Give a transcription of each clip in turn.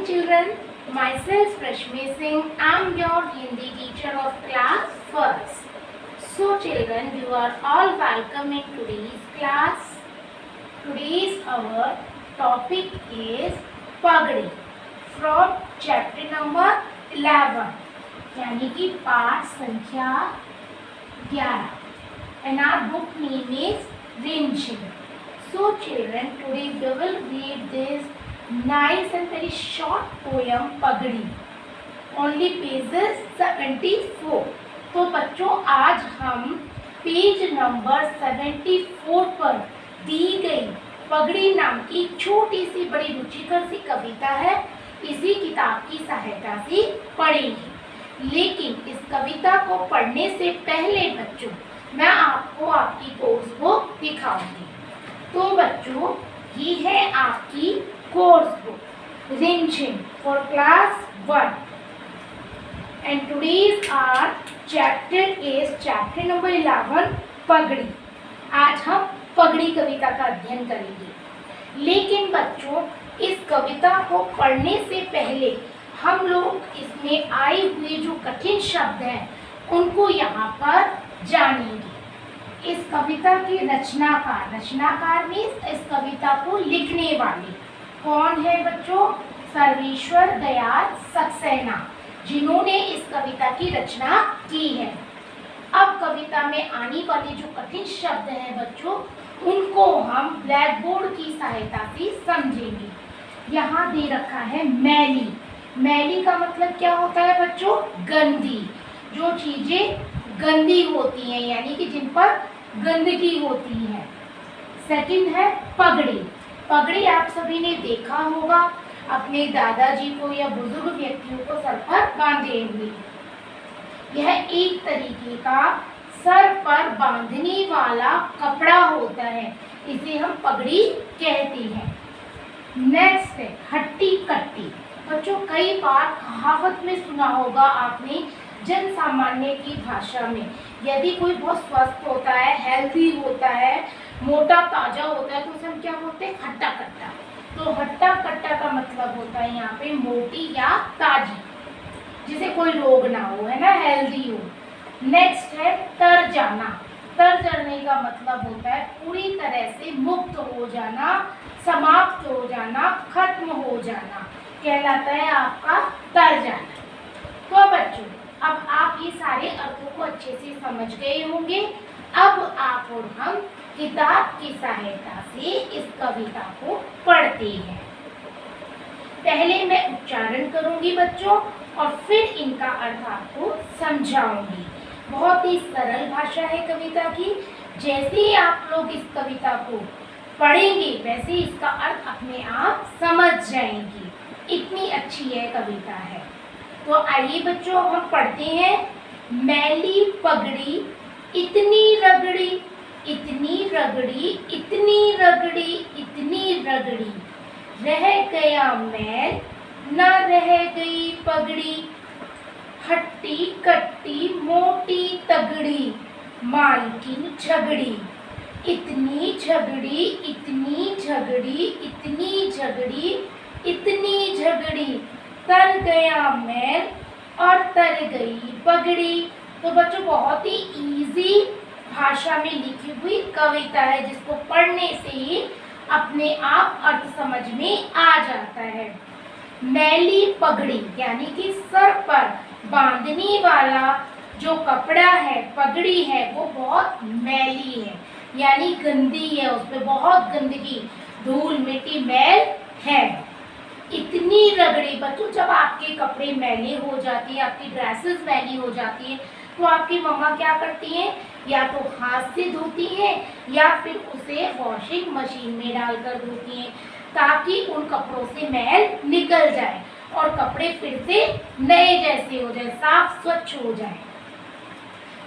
children, myself Rashmi Singh. I am your Hindi teacher of class 1st. So children, you are all welcome in today's class. Today's our topic is पगड़ी from chapter number 11 यानी कि पाठ संख्या 11 and our book name is Rinching. So children, today we will read this nice and very short poem पगड़ी, only pages 74. तो बच्चों आज हम पेज नंबर 74 पर दी गई पगड़ी नाम की छोटी सी बड़ी रुचिकर सी कविता है, इसी किताब की सहायता से पढ़ेंगे। लेकिन इस कविता को पढ़ने से पहले बच्चों मैं आपको आपकी कोर्स बुक दिखाऊंगी। तो बच्चों ये है आपकी course book Rimjhim for class 1 and today's our chapter is chapter number 11 पगड़ी। आज हम पगड़ी कविता का अध्ययन करेंगे। लेकिन बच्चों इस कविता को पढ़ने से पहले हम लोग इसमें आए हुए जो कठिन शब्द हैं उनको यहाँ पर जानेंगे। इस कविता के रचनाकार मीन्स इस कविता को लिखने वाले कौन है बच्चों? सर्वेश्वर दयाल सक्सेना, जिन्होंने इस कविता की रचना की है। अब कविता में आने वाले जो कठिन शब्द हैं बच्चों उनको हम ब्लैक बोर्ड की सहायता से समझेंगे। यहाँ दे रखा है मैली। मैली का मतलब क्या होता है बच्चों? गंदी। जो चीजें गंदी होती हैं यानी कि जिन पर गंदगी होती है। सेकंड है पगड़ी। पगड़ी आप सभी ने देखा होगा अपने दादाजी को या बुजुर्ग व्यक्तियों को सर पर बांधे हुए। यह एक तरीके का सर पर बांधने वाला कपड़ा होता है, इसे हम पगड़ी कहते हैं। नेक्स्ट है हट्टी कट्टी। बच्चों कई बार कहावत में सुना होगा आपने, जन सामान्य की भाषा में, यदि कोई बहुत स्वस्थ होता है, हेल्दी होता है, मोटा ताजा होता है तो उसे हम क्या बोलते हैं? हट्टा कट्टा। तो हट्टा कट्टा का मतलब होता है यहाँ पे मोटी या ताजी, जिसे कोई रोग ना हो, है ना, हेल्दी हो। नेक्स्ट है तर जाना। तर जाने का मतलब होता है पूरी तरह से मुक्त हो जाना, समाप्त हो जाना, खत्म हो जाना, कहलाता है आपका तर जाना। तो बच्चों अब आप ये सारे अर्थों को अच्छे से समझ गए होंगे। अब आप और हम किताब की सहायता से इस कविता को पढ़ते हैं। पहले मैं उच्चारण करूंगी बच्चों और फिर इनका अर्थ आपको समझाऊंगी। बहुत ही सरल भाषा है कविता की। जैसे ही आप लोग इस कविता को पढ़ेंगे वैसे इसका अर्थ अपने आप समझ जाएंगे। इतनी अच्छी यह कविता है। तो आइए बच्चों हम पढ़ते हैं। मैली पगड़ी इतनी रगड़ी, इतनी रगड़ी, इतनी रगड़ी, इतनी रगड़ी, रह गया मैल न रह गई पगड़ी, हट्टी कट्टी मोटी तगड़ी, मालकिन झगड़ी, इतनी झगड़ी, इतनी झगड़ी, इतनी झगड़ी, इतनी झगड़ी, तर गया मैल और तर गई पगड़ी। तो बच्चों बहुत ही इजी भाषा में लिखी हुई कविता है जिसको पढ़ने से ही अपने आप अर्थ समझ में आ जाता है। मैली पगड़ी यानी कि सर पर बांधने वाला जो कपड़ा है, पगड़ी है, वो बहुत मैली है यानी गंदी है, उसमें बहुत गंदगी, धूल मिट्टी मैल है। इतनी रगड़ी बच्चों जब आपके कपड़े मैले हो जाती है, आपकी ड्रेसेस मैली हो जाती है तो आपकी मम्मा क्या करती हैं? या तो हाथ से धोती हैं या फिर उसे वॉशिंग मशीन में डालकर धोती हैं ताकि उन कपड़ों से मैल निकल जाए और कपड़े फिर से नए जैसे हो जाए, साफ स्वच्छ हो जाए।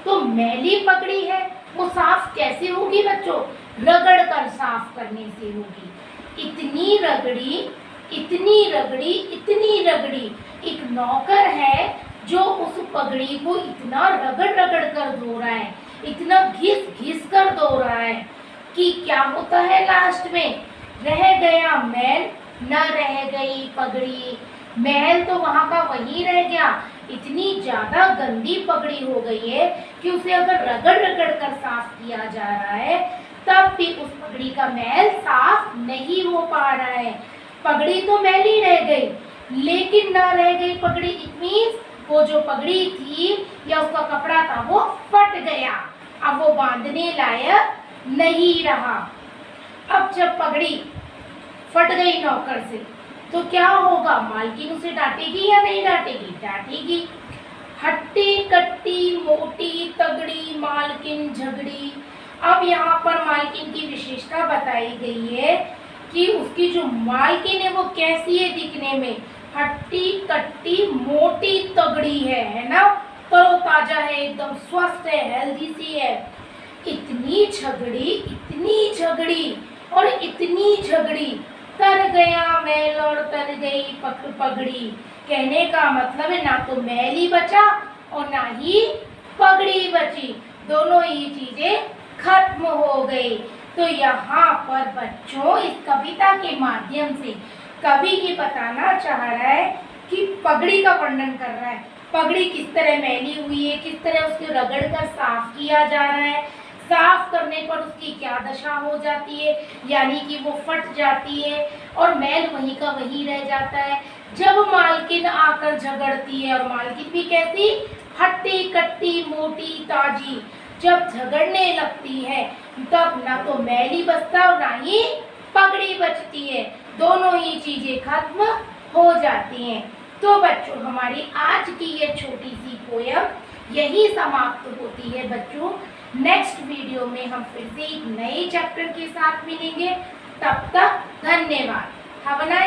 तो मैली पगड़ी है वो साफ कैसे होगी बच्चों? रगड़ कर साफ करने से होगी। इतनी रगड़ी, इतनी रगड़ी, इतनी रगड़ी, एक नौकर है जो उस पगड़ी को इतना रगड़ रगड़ कर धो रहा है, इतना घिस घिस कर धो रहा है कि क्या होता है लास्ट में? रह गया मैल न रह गई पगड़ी, महल तो वहां का वही रह गया। इतनी ज्यादा गंदी पगड़ी हो गई है कि उसे अगर रगड़ रगड़ कर साफ किया जा रहा है तब भी उस पगड़ी का मैल साफ नहीं हो पा रहा है। पगड़ी तो मैली रह गई, लेकिन ना रह गई पगड़ी, इट मीन्स वो जो पगड़ी थी या उसका कपड़ा था वो फट गया, अब वो बांधने लायक नहीं रहा। अब जब पगड़ी फट गई नौकर से तो क्या होगा, मालकिन उसे डांटेगी या नहीं डांटेगी? डांटेगी। हट्टी कट्टी मोटी तगड़ी मालकिन झगड़ी। अब यहाँ पर मालकिन की विशेषता बताई गई है कि उसकी जो मालकिन है वो कैसी है दिखने में, हट्टी कट्टी मोटी तगड़ी है ना, तरोताजा है, एकदम स्वस्थ है, हेल्दी सी है। इतनी झगड़ी और इतनी झगड़ी, तर गया मैल और तर गई पगड़ी। कहने का मतलब है ना तो मैल ही बचा और ना ही पगड़ी बची, दोनों ही चीजें खत्म हो गई। तो यहाँ पर बच्चों इस कविता के माध्यम से कवि ये बताना चाह रहा है कि पगड़ी का वर्णन कर रहा है। पगड़ी किस तरह मैली हुई है, किस तरह उसको रगड़ कर साफ किया जा रहा है, साफ करने पर उसकी क्या दशा हो जाती है, यानी कि वो फट जाती है और मैल वहीं का वहीं रह जाता है। जब मालकिन आकर झगड़ती है, और मालकिन भी कैसी, हट्टी कट्टी मोटी ताजी, जब झगड़ने लगती है तब ना तो मैल ही बचता और ना ही पगड़ी बचती है, दोनों ही चीजें खत्म हो जाती हैं। तो बच्चों हमारी आज की ये छोटी सी पोयम यही समाप्त होती है। बच्चों नेक्स्ट वीडियो में हम फिर से एक नए चैप्टर के साथ मिलेंगे, तब तक धन्यवाद। Have a nice